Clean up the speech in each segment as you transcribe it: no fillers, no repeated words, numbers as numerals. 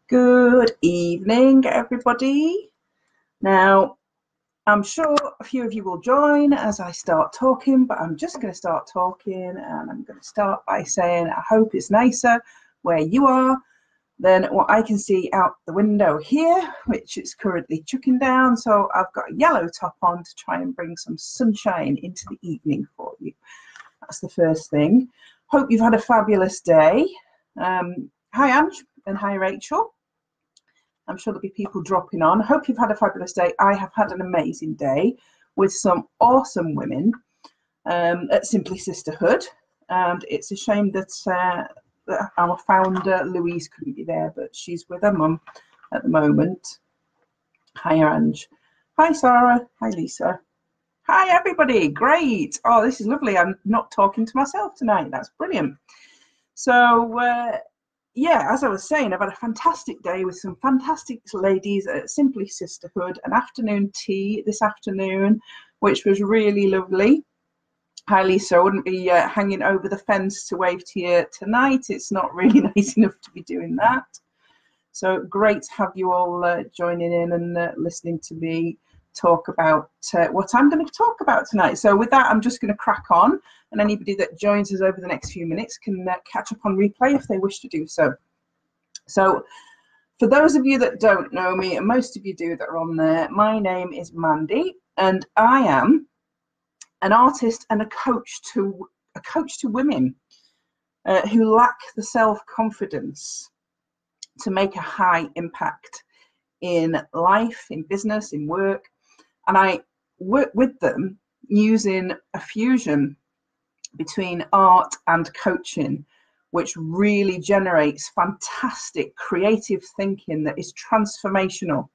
Good evening, everybody. Now, I'm sure a few of you will join as I start talking, but I'm just going to start talking, and I'm going to start by saying I hope it's nicer where you are than what I can see out the window here, which is currently chucking down. So I've got a yellow top on to try and bring some sunshine into the evening for you. That's the first thing. Hope you've had a fabulous day. Hi, Ange, and hi, Rachel. I'm sure there'll be people dropping on. Hope you've had a fabulous day. I have had an amazing day with some awesome women at Simply Sisterhood. And it's a shame that our founder, Louise, couldn't be there, but she's with her mum at the moment. Hi, Ange. Hi, Sarah. Hi, Lisa. Hi, everybody. Great. Oh, this is lovely. I'm not talking to myself tonight. That's brilliant. So, yeah, as I was saying, I've had a fantastic day with some fantastic ladies at Simply Sisterhood, an afternoon tea this afternoon, which was really lovely. Hi, Lisa. I wouldn't be hanging over the fence to wave to you tonight. It's not really nice enough to be doing that. So great to have you all joining in and listening to me talk about what I'm going to talk about tonight. So with that, I'm just going to crack on, and anybody that joins us over the next few minutes can catch up on replay if they wish to do so. So for those of you that don't know me, and most of you do that are on there, my name is Mandy, and I am an artist and a coach to women who lack the self-confidence to make a high impact in life, in business, in work. And I work with them using a fusion between art and coaching, which really generates fantastic creative thinking that is transformational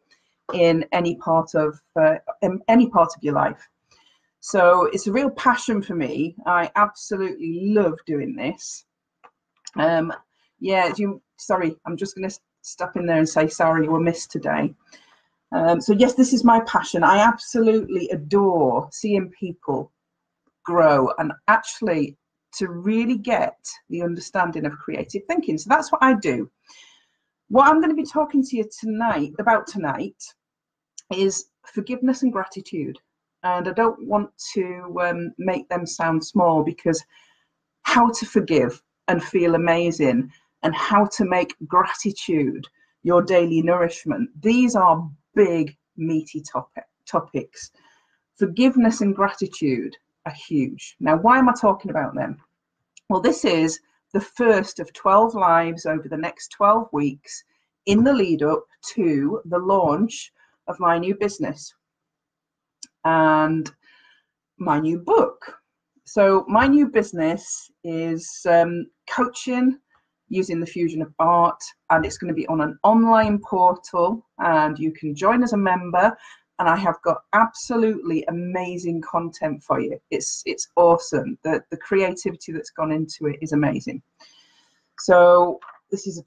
in any part of your life. So it's a real passion for me. I absolutely love doing this. Sorry, I'm just going to stop in there and say sorry, you were missed today. So yes, this is my passion. I absolutely adore seeing people grow and actually to really get the understanding of creative thinking. So that's what I do. What I'm going to be talking to you about tonight is forgiveness and gratitude. And I don't want to make them sound small, because how to forgive and feel amazing and how to make gratitude your daily nourishment, these are big, meaty topics. Forgiveness and gratitude are huge. Now, why am I talking about them? Well, this is the first of 12 lives over the next 12 weeks in the lead up to the launch of my new business and my new book. So my new business is coaching using the fusion of art, and it's going to be on an online portal, and you can join as a member, and I have got absolutely amazing content for you. It's awesome. The creativity that's gone into it is amazing. So this is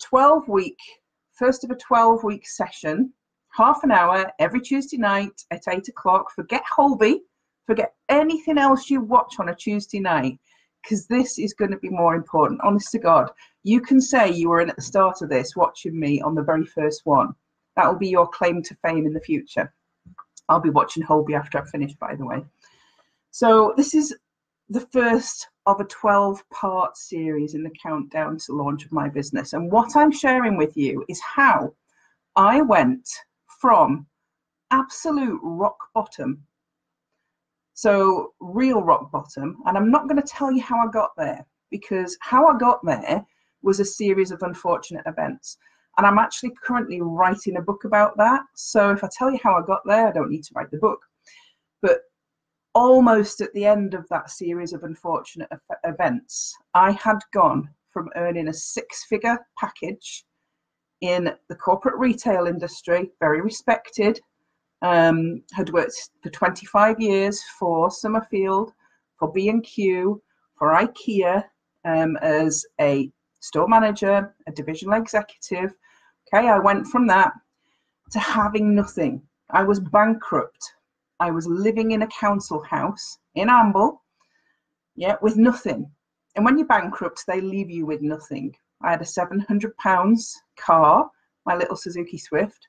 first of a 12-week session, half an hour every Tuesday night at 8 o'clock. Forget Holby, forget anything else you watch on a Tuesday night, because this is going to be more important. Honest to God, you can say you were in at the start of this watching me on the very first one. That will be your claim to fame in the future. I'll be watching Holby after I've finished, by the way. So this is the first of a 12-part series in the countdown to launch of my business. And what I'm sharing with you is how I went from absolute rock bottom, so real rock bottom, and I'm not going to tell you how I got there, because how I got there was a series of unfortunate events. And I'm actually currently writing a book about that. So if I tell you how I got there, I don't need to write the book. But almost at the end of that series of unfortunate events, I had gone from earning a 6-figure package in the corporate retail industry, very respected, had worked for 25 years for Summerfield, for B&Q, for IKEA, as a store manager, a divisional executive. Okay, I went from that to having nothing. I was bankrupt. I was living in a council house in Amble, with nothing. And when you're bankrupt, they leave you with nothing. I had a £700 car. my little Suzuki Swift,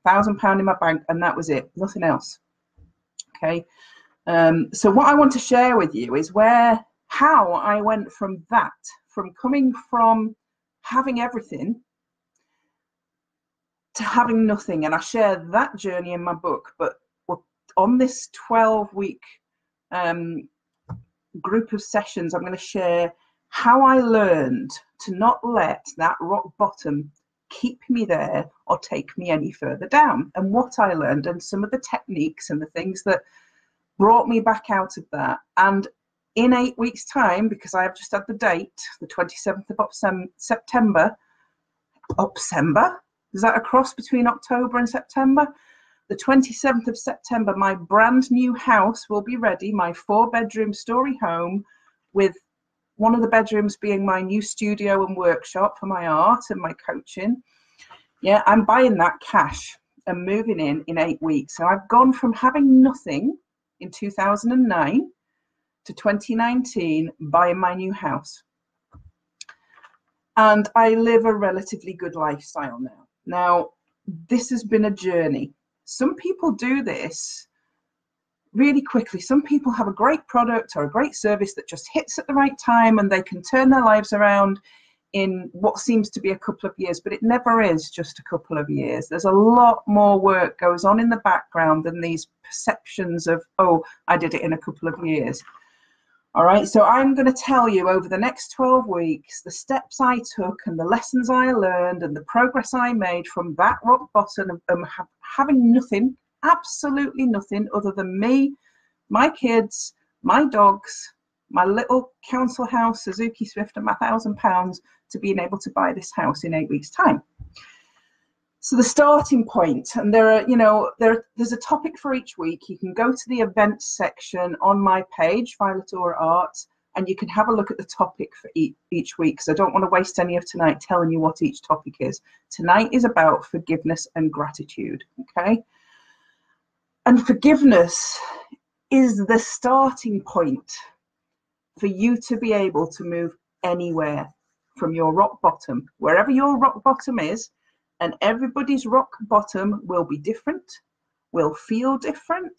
£1,000 in my bank, and that was it, nothing else. Okay. So what I want to share with you is how I went from that, from coming from having everything to having nothing. And I share that journey in my book, but on this 12-week group of sessions, I'm going to share how I learned to not let that rock bottom keep me there or take me any further down, and what I learned and some of the techniques and the things that brought me back out of that. And in 8 weeks' time, because I have just had the date, the 27th of September, is that a cross between October and September? The 27th of September, my brand new house will be ready, my 4-bedroom story home, with one of the bedrooms being my new studio and workshop for my art and my coaching. Yeah, I'm buying that cash and moving in 8 weeks. So I've gone from having nothing in 2009 to 2019 buying my new house. And I live a relatively good lifestyle now. Now, this has been a journey. Some people do this really quickly. Some people have a great product or a great service that just hits at the right time and they can turn their lives around in what seems to be a couple of years, but it never is just a couple of years. There's a lot more work goes on in the background than these perceptions of, oh, I did it in a couple of years. All right, so I'm going to tell you over the next 12 weeks the steps I took and the lessons I learned and the progress I made from that rock bottom of having nothing, absolutely nothing other than me, my kids, my dogs, my little council house, Suzuki Swift, and my £1,000 to being able to buy this house in 8 weeks' time. So the starting point, and there's a topic for each week. You can go to the events section on my page, Violet Aura Art, and you can have a look at the topic for each week, because I don't want to waste any of tonight telling you what each topic is. Tonight is about forgiveness and gratitude, okay? And forgiveness is the starting point for you to be able to move anywhere from your rock bottom, wherever your rock bottom is. And everybody's rock bottom will be different, will feel different,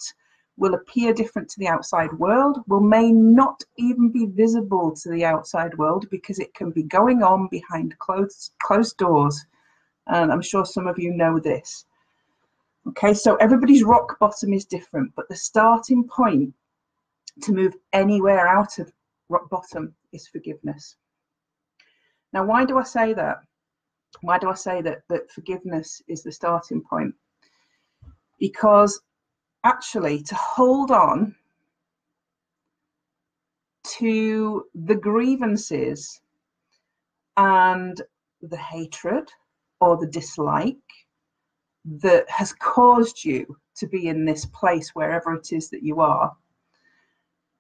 will appear different to the outside world, may not even be visible to the outside world because it can be going on behind closed doors. And I'm sure some of you know this. Okay, so everybody's rock bottom is different, but the starting point to move anywhere out of rock bottom is forgiveness. Now, why do I say that? Why do I say that forgiveness is the starting point? Because actually, to hold on to the grievances and the hatred or the dislike that has caused you to be in this place, wherever it is that you are,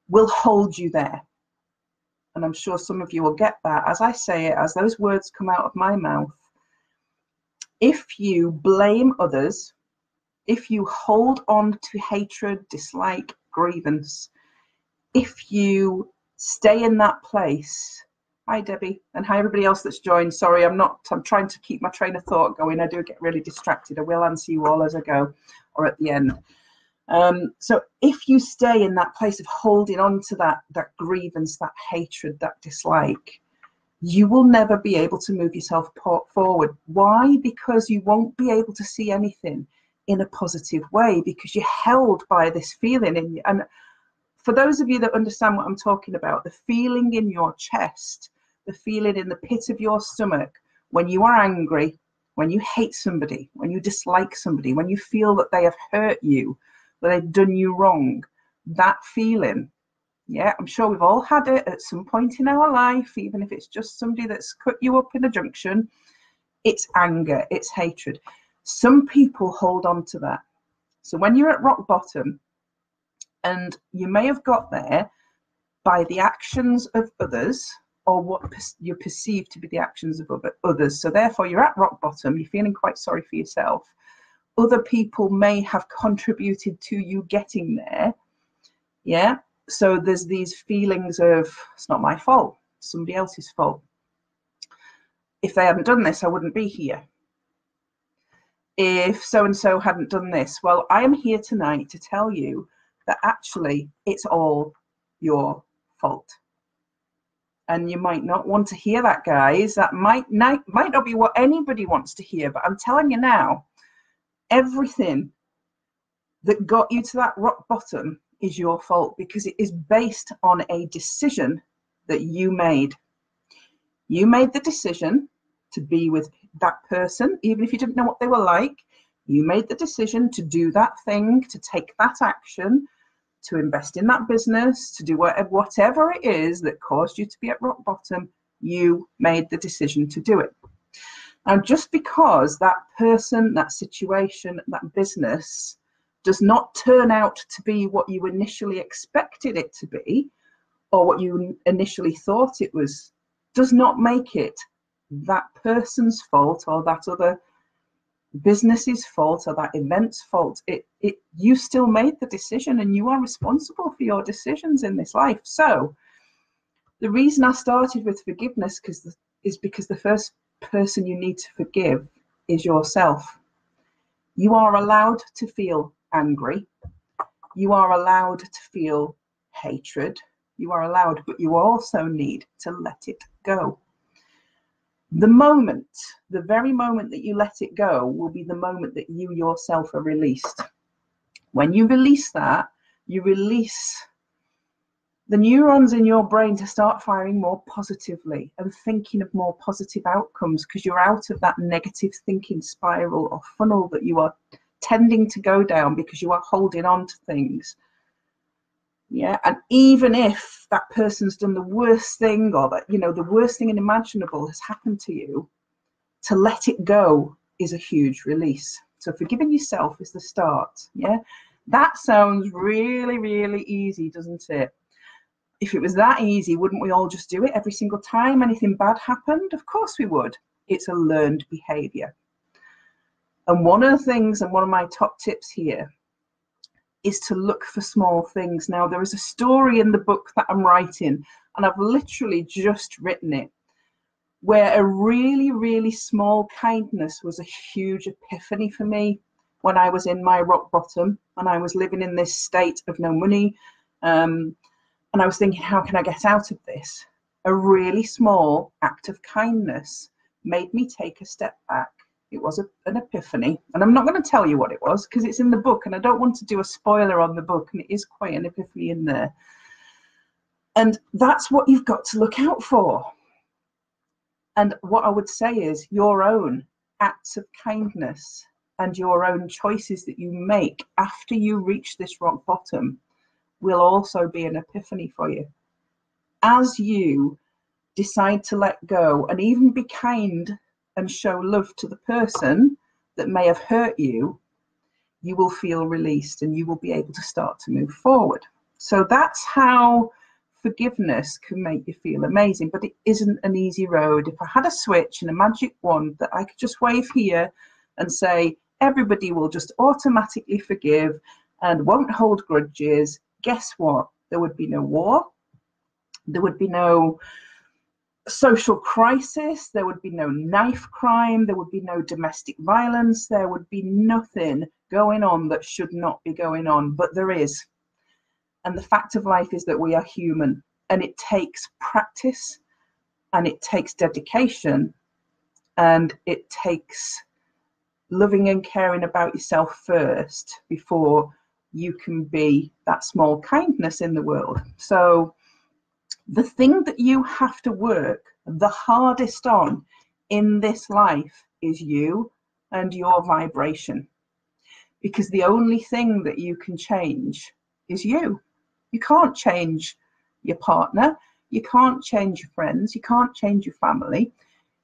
will hold you there. And I'm sure some of you will get that as I say it, as those words come out of my mouth. If you blame others, if you hold on to hatred, dislike, grievance, if you stay in that place. Hi, Debbie, and hi, everybody else that's joined. Sorry, I'm trying to keep my train of thought going. I do get really distracted. I will answer you all as I go or at the end. So if you stay in that place of holding on to that grievance, that hatred, that dislike, you will never be able to move yourself forward. Why? Because you won't be able to see anything in a positive way because you're held by this feeling in you. And for those of you that understand what I'm talking about, the feeling in your chest, the feeling in the pit of your stomach when you are angry, when you hate somebody, when you dislike somebody, when you feel that they have hurt you, that they've done you wrong, that feeling, yeah, I'm sure we've all had it at some point in our life, even if it's just somebody that's cut you up in a junction. It's anger, it's hatred. Some people hold on to that. So when you're at rock bottom, and you may have got there by the actions of others or what you perceive to be the actions of others. So therefore you're at rock bottom, you're feeling quite sorry for yourself. Other people may have contributed to you getting there. Yeah. So there's these feelings of, it's not my fault, somebody else's fault. If they hadn't done this, I wouldn't be here. if so and so hadn't done this. Well, I am here tonight to tell you that actually it's all your fault. And you might not want to hear that, guys. That might not be what anybody wants to hear, but I'm telling you now, everything that got you to that rock bottom is your fault, because it is based on a decision that you made. You made the decision to be with that person, even if you didn't know what they were like. You made the decision to do that thing, to take that action, to invest in that business, to do whatever it is that caused you to be at rock bottom. You made the decision to do it. Now, just because that person, that situation, that business does not turn out to be what you initially expected it to be, or what you initially thought it was, does not make it that person's fault, or that other business's fault, or that event's fault. You still made the decision, and you are responsible for your decisions in this life. So the reason I started with forgiveness is because the first person you need to forgive is yourself. You are allowed to feel angry. You are allowed to feel hatred. You are allowed, but you also need to let it go. The very moment that you let it go will be the moment that you yourself are released. When you release that, you release the neurons in your brain to start firing more positively and thinking of more positive outcomes, because you're out of that negative thinking spiral or funnel that you are tending to go down because you are holding on to things. Yeah, and even if that person's done the worst thing, or that, the worst thing unimaginable has happened to you, to let it go is a huge release. So forgiving yourself is the start. Yeah, that sounds really, really easy, doesn't it? If it was that easy, wouldn't we all just do it every single time anything bad happened? Of course we would. It's a learned behavior. And one of the things, and one of my top tips here, is to look for small things. Now, there is a story in the book that I'm writing, and I've literally just written it, where a really, really small kindness was a huge epiphany for me when I was in my rock bottom and I was living in this state of no money. And I was thinking, how can I get out of this? A really small act of kindness made me take a step back. It was an epiphany, and I'm not going to tell you what it was because it's in the book, and I don't want to do a spoiler on the book, and it is quite an epiphany in there. And that's what you've got to look out for. And what I would say is your own acts of kindness and your own choices that you make after you reach this rock bottom will also be an epiphany for you. As you decide to let go and even be kind and show love to the person that may have hurt you, you will feel released and you will be able to start to move forward. So that's how forgiveness can make you feel amazing, but it isn't an easy road. If I had a switch and a magic wand that I could just wave here and say, everybody will just automatically forgive and won't hold grudges, guess what? There would be no war. There would be no social crisis, there would be no knife crime, there would be no domestic violence, there would be nothing going on that should not be going on, but there is. And the fact of life is that we are human, and it takes practice, and it takes dedication, and it takes loving and caring about yourself first before you can be that small kindness in the world. So the thing that you have to work the hardest on in this life is you and your vibration, because the only thing that you can change is you. You can't change your partner, you can't change your friends, you can't change your family.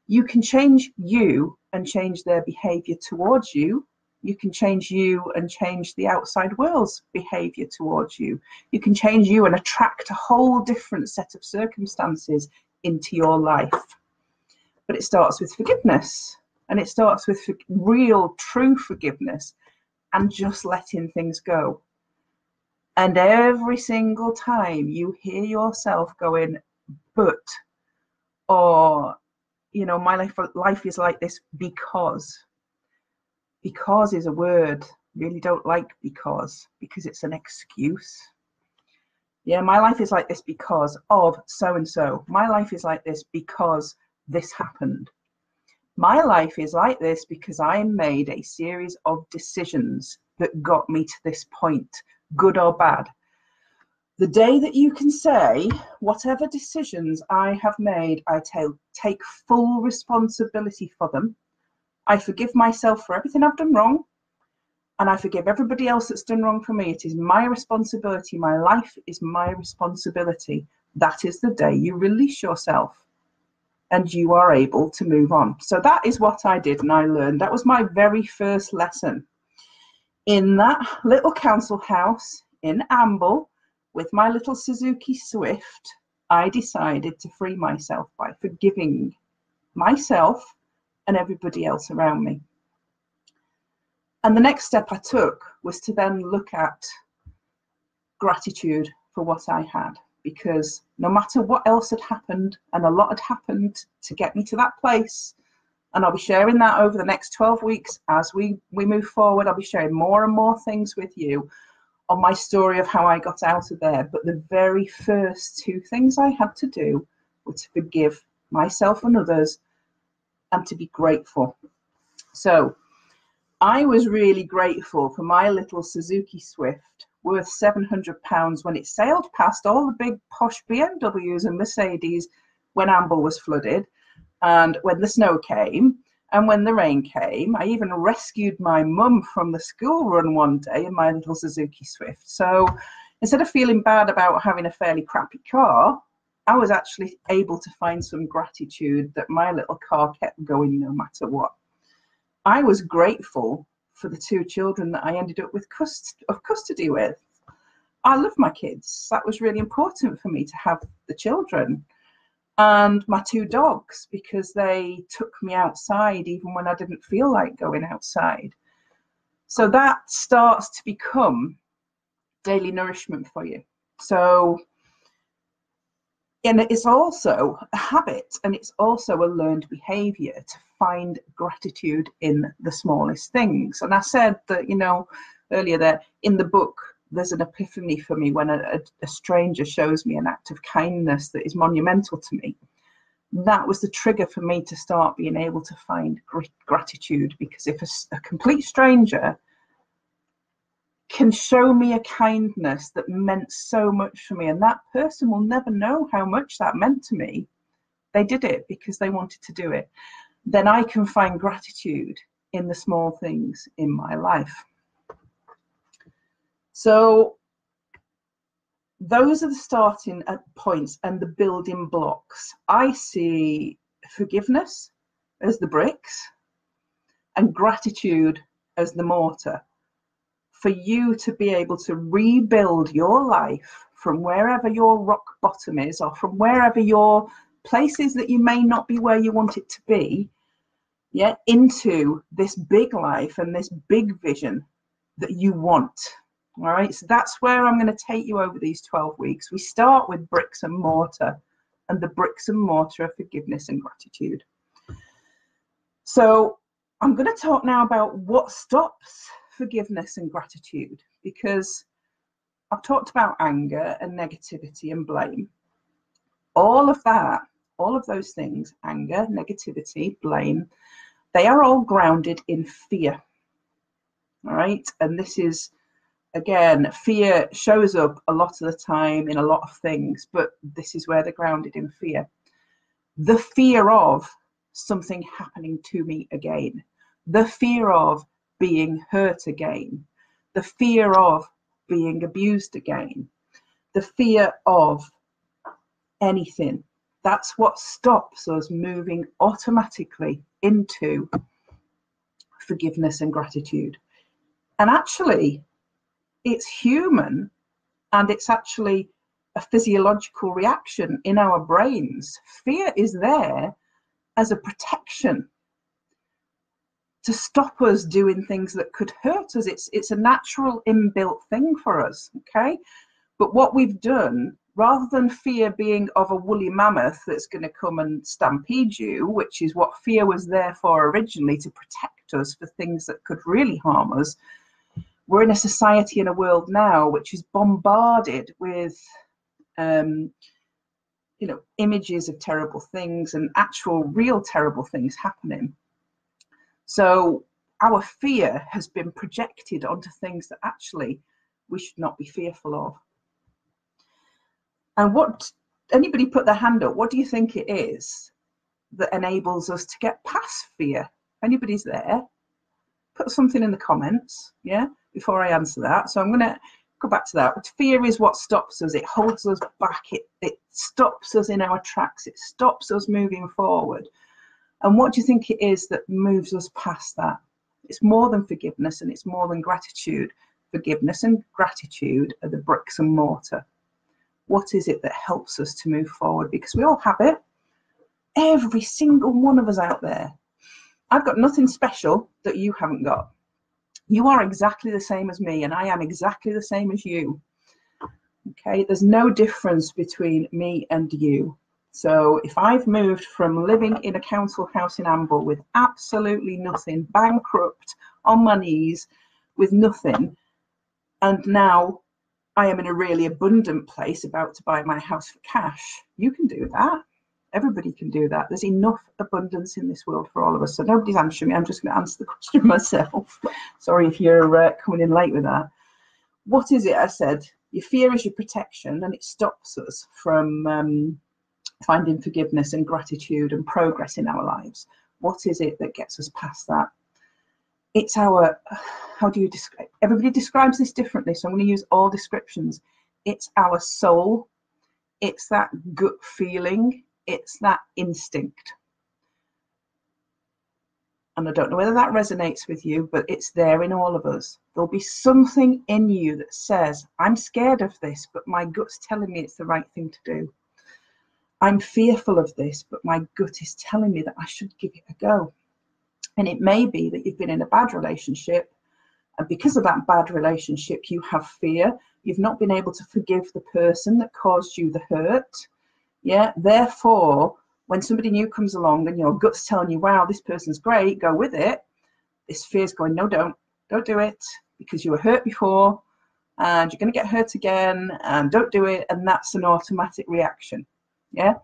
You can change you and change their behavior towards you. You can change you and change the outside world's behavior towards you. You can change you and attract a whole different set of circumstances into your life. But it starts with forgiveness, and it starts with real, true forgiveness and just letting things go. And every single time you hear yourself going, but, or, my life is like this because, because is a word. Really don't like because it's an excuse. Yeah, my life is like this because of so and so. My life is like this because this happened. My life is like this because I made a series of decisions that got me to this point, good or bad. The day that you can say, whatever decisions I have made, I take full responsibility for them. I forgive myself for everything I've done wrong, and I forgive everybody else that's done wrong for me. It is my responsibility. My life is my responsibility. That is the day you release yourself and you are able to move on. So that is what I did, and I learned. That was my very first lesson. In that little council house in Amble with my little Suzuki Swift, I decided to free myself by forgiving myself and everybody else around me. And the next step I took was to then look at gratitude for what I had, because no matter what else had happened, and a lot had happened to get me to that place, and I'll be sharing that over the next 12 weeks as we move forward. I'll be sharing more and more things with you on my story of how I got out of there. But the very first two things I had to do were to forgive myself and others and to be grateful. So I was really grateful for my little Suzuki Swift, worth £700, when it sailed past all the big posh BMWs and Mercedes when Amble was flooded, and when the snow came, and when the rain came. I even rescued my mum from the school run one day in my little Suzuki Swift. So instead of feeling bad about having a fairly crappy car, I was actually able to find some gratitude that my little car kept going no matter what. I was grateful for the two children that I ended up with custody with. I love my kids. That was really important for me to have the children. And my two dogs, because they took me outside even when I didn't feel like going outside. So that starts to become daily nourishment for you. So, and it's also a habit, and it's also a learned behavior to find gratitude in the smallest things. And I said that, you know, earlier that in the book, there's an epiphany for me when a stranger shows me an act of kindness that is monumental to me. That was the trigger for me to start being able to find gratitude, because if a complete stranger can show me a kindness that meant so much for me, and that person will never know how much that meant to me, they did it because they wanted to do it, then I can find gratitude in the small things in my life. So those are the starting points and the building blocks. I see forgiveness as the bricks and gratitude as the mortar, for you to be able to rebuild your life from wherever your rock bottom is, or from wherever your places that you may not be where you want it to be, yeah, into this big life and this big vision that you want. All right, so that's where I'm going to take you over these 12 weeks. We start with bricks and mortar, and the bricks and mortar are forgiveness and gratitude. So I'm going to talk now about what stops forgiveness and gratitude, because I've talked about anger and negativity and blame. All of that, all of those things, anger, negativity, blame, they are all grounded in fear. All right, and this is, again, fear shows up a lot of the time in a lot of things, but this is where they're grounded in fear. The fear of something happening to me again, the fear of being hurt again, the fear of being abused again, the fear of anything. That's what stops us moving automatically into forgiveness and gratitude. And actually, it's human, and it's actually a physiological reaction in our brains. Fear is there as a protection to stop us doing things that could hurt us. It's a natural inbuilt thing for us, okay? But what we've done, rather than fear being of a woolly mammoth that's going to come and stampede you, which is what fear was there for originally, to protect protect us for things that could really harm us. We're in a society and a world now which is bombarded with images of terrible things and actual real terrible things happening. So our fear has been projected onto things that actually we should not be fearful of. And what, anybody put their hand up, what do you think it is that enables us to get past fear? Anybody's there? Put something in the comments, yeah, before I answer that. So I'm going to go back to that. Fear is what stops us. It holds us back. It stops us in our tracks. It stops us moving forward. And what do you think it is that moves us past that? It's more than forgiveness, and it's more than gratitude. Forgiveness and gratitude are the bricks and mortar. What is it that helps us to move forward? Because we all have it. Every single one of us out there. I've got nothing special that you haven't got. You are exactly the same as me, and I am exactly the same as you. Okay, there's no difference between me and you. So if I've moved from living in a council house in Amble with absolutely nothing, bankrupt, on my knees, with nothing, and now I am in a really abundant place about to buy my house for cash, you can do that. Everybody can do that. There's enough abundance in this world for all of us. So nobody's answering me. I'm just going to answer the question myself. Sorry if you're coming in late with that. What is it? I said, your fear is your protection, and it stops us from finding forgiveness and gratitude and progress in our lives. What is it that gets us past that? It's our, how do you describe? Everybody describes this differently, so I'm going to use all descriptions. It's our soul. It's that gut feeling. It's that instinct. And I don't know whether that resonates with you, but it's there in all of us. There'll be something in you that says, I'm scared of this, but my gut's telling me it's the right thing to do. I'm fearful of this, but my gut is telling me that I should give it a go. And it may be that you've been in a bad relationship, and because of that bad relationship, you have fear. You've not been able to forgive the person that caused you the hurt. Yeah, therefore, when somebody new comes along and your gut's telling you, wow, this person's great, go with it, this fear's going, no, don't do it, because you were hurt before and you're going to get hurt again, and don't do it. And that's an automatic reaction. Yeah,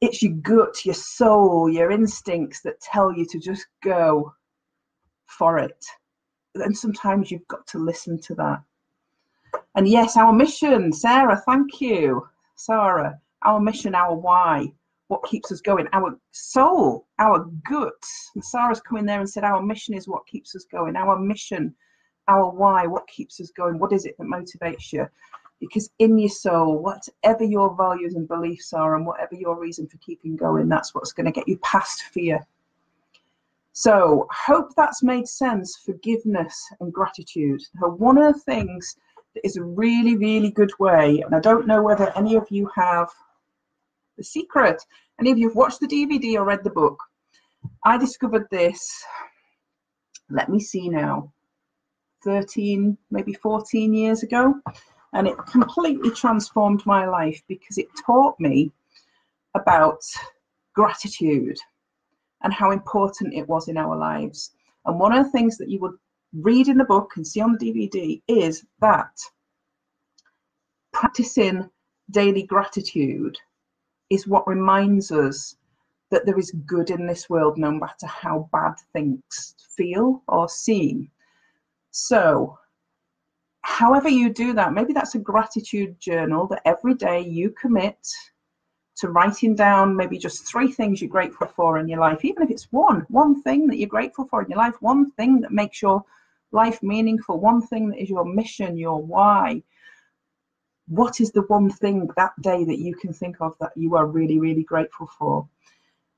it's your gut, your soul, your instincts that tell you to just go for it. And sometimes you've got to listen to that. And yes, our mission, Sarah, thank you, Sarah. Our mission, our why, what keeps us going, our soul, our gut. And Sarah's come in there and said, our mission is what keeps us going. Our mission, our why, what keeps us going. What is it that motivates you? Because in your soul, whatever your values and beliefs are, and whatever your reason for keeping going, that's what's going to get you past fear. So hope that's made sense. Forgiveness and gratitude. Now, one of the things that is a really, really good way, and I don't know whether any of you have The Secret, any of you have watched the DVD or read the book. I discovered this, let me see now, 13, maybe 14 years ago. And it completely transformed my life because it taught me about gratitude and how important it was in our lives. And one of the things that you would read in the book and see on the DVD is that practicing daily gratitude is what reminds us that there is good in this world, no matter how bad things feel or seem. So however you do that, maybe that's a gratitude journal that every day you commit to writing down maybe just 3 things you're grateful for in your life, even if it's one thing that you're grateful for in your life, one thing that makes your life meaningful, one thing that is your mission, your why. What is the one thing that day that you can think of that you are really, really grateful for?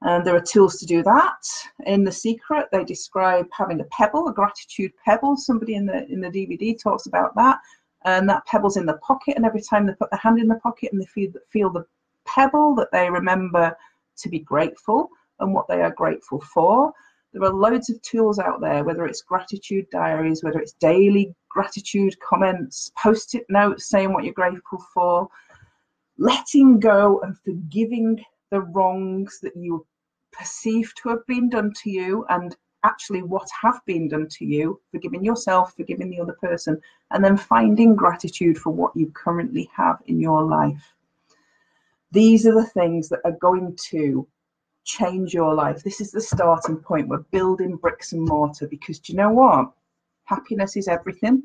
And there are tools to do that. In The Secret, they describe having a pebble, a gratitude pebble. Somebody in the DVD talks about that. And that pebble's in the pocket, and every time they put their hand in the pocket and they feel the pebble, that they remember to be grateful and what they are grateful for. There are loads of tools out there, whether it's gratitude diaries, whether it's daily gratitude comments, post-it notes saying what you're grateful for, letting go and forgiving the wrongs that you perceive to have been done to you, and actually what have been done to you, forgiving yourself, forgiving the other person, and then finding gratitude for what you currently have in your life. These are the things that are going to change your life. This is the starting point. We're building bricks and mortar, because do you know what? Happiness is everything.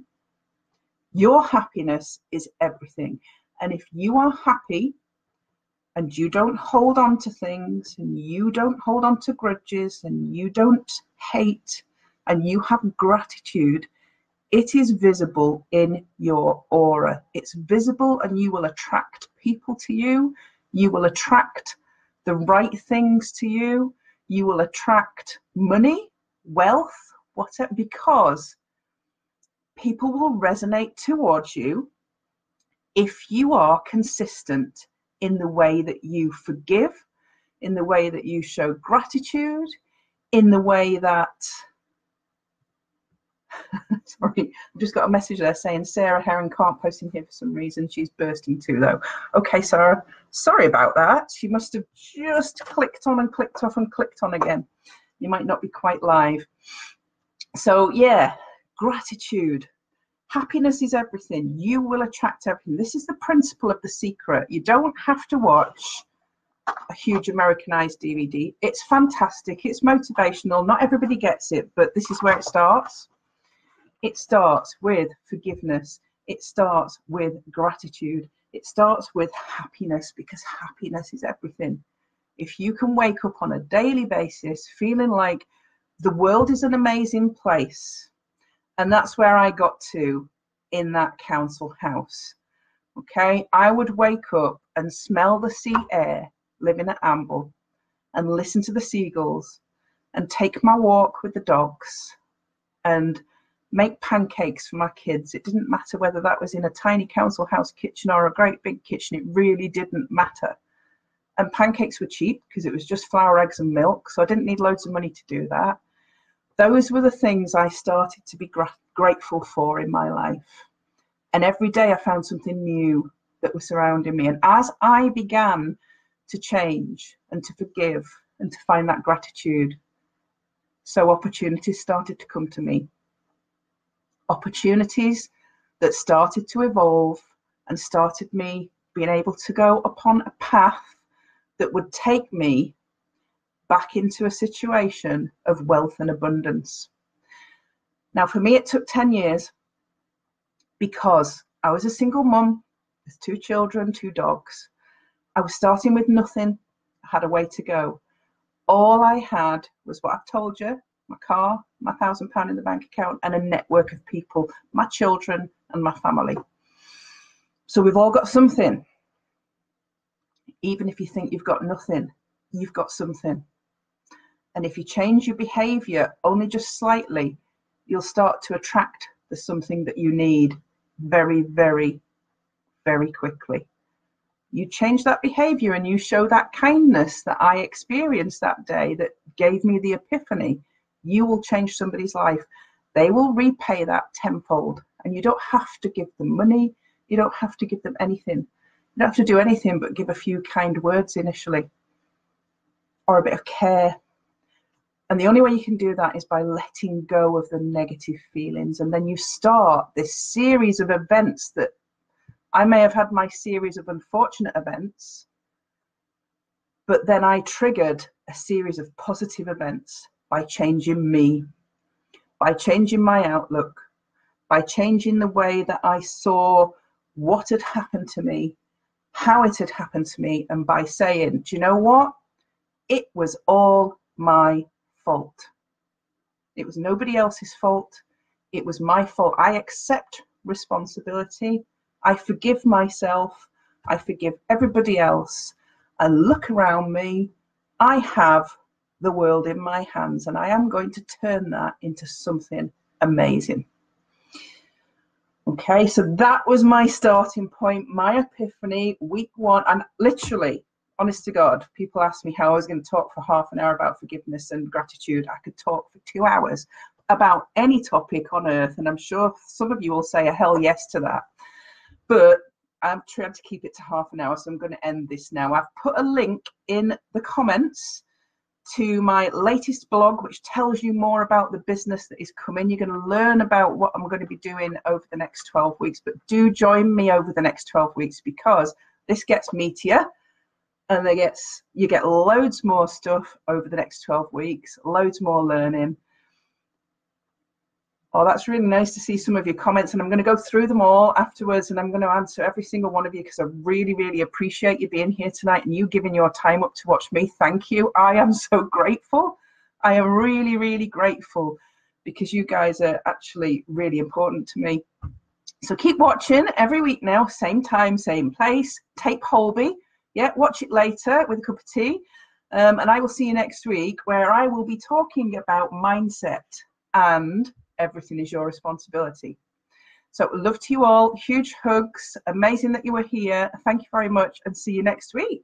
Your happiness is everything. And if you are happy and you don't hold on to things, and you don't hold on to grudges, and you don't hate, and you have gratitude, it is visible in your aura. It's visible, and you will attract people to you. You will attract the right things to you. You will attract money, wealth, whatever, because people will resonate towards you if you are consistent in the way that you forgive, in the way that you show gratitude, in the way that sorry, I've just got a message there saying Sarah Heron can't post in here for some reason. She's bursting too though. Okay, Sarah, sorry about that. She must have just clicked on and clicked off and clicked on again. You might not be quite live. So yeah, gratitude. Happiness is everything. You will attract everything. This is the principle of The Secret. You don't have to watch a huge Americanized DVD. It's fantastic. It's motivational. Not everybody gets it, but this is where it starts. It starts with forgiveness. It starts with gratitude. It starts with happiness, because happiness is everything. If you can wake up on a daily basis feeling like the world is an amazing place, and that's where I got to in that council house. Okay, I would wake up and smell the sea air living at Amble, and listen to the seagulls, and take my walk with the dogs, and make pancakes for my kids. It didn't matter whether that was in a tiny council house kitchen or a great big kitchen. It really didn't matter. And pancakes were cheap because it was just flour, eggs and milk, so I didn't need loads of money to do that. Those were the things I started to be grateful for in my life. And every day I found something new that was surrounding me. And as I began to change and to forgive and to find that gratitude, so opportunities started to come to me. Opportunities that started to evolve and started me being able to go upon a path that would take me back into a situation of wealth and abundance. Now, for me, it took 10 years because I was a single mum with 2 children, 2 dogs. I was starting with nothing. I had a way to go. All I had was what I've told you, my car, my £1,000 in the bank account, and a network of people, my children and my family. So we've all got something. Even if you think you've got nothing, you've got something. And if you change your behavior only just slightly, you'll start to attract the something that you need very, very, very quickly. You change that behavior and you show that kindness that I experienced that day that gave me the epiphany, you will change somebody's life. They will repay that tenfold. And you don't have to give them money. You don't have to give them anything. You don't have to do anything but give a few kind words initially, or a bit of care. And the only way you can do that is by letting go of the negative feelings. And then you start this series of events that I may have had my series of unfortunate events, but then I triggered a series of positive events by changing me, by changing my outlook, by changing the way that I saw what had happened to me, how it had happened to me, and by saying, do you know what? It was all my fault. It was nobody else's fault. It was my fault. I accept responsibility. I forgive myself. I forgive everybody else. And look around me. I have the world in my hands, and I am going to turn that into something amazing. Okay, so that was my starting point, my epiphany, week 1. And literally, honest to God, people asked me how I was going to talk for half an hour about forgiveness and gratitude. I could talk for 2 hours about any topic on earth, and I'm sure some of you will say a hell yes to that. But I'm trying to keep it to half an hour, so I'm going to end this now. I've put a link in the comments to my latest blog, which tells you more about the business that is coming. You're going to learn about what I'm going to be doing over the next 12 weeks, but do join me over the next 12 weeks because this gets meatier and you get loads more stuff over the next 12 weeks, loads more learning. Oh, that's really nice to see some of your comments, and I'm going to go through them all afterwards, and I'm going to answer every single one of you because I really, really appreciate you being here tonight and you giving your time up to watch me. Thank you. I am so grateful. I am really, really grateful because you guys are actually really important to me. So keep watching every week now, same time, same place. Tape Holby. Yeah, watch it later with a cup of tea. And I will see you next week where I will be talking about mindset and everything is your responsibility. So love to you all. Huge hugs. Amazing that you were here. Thank you very much and see you next week.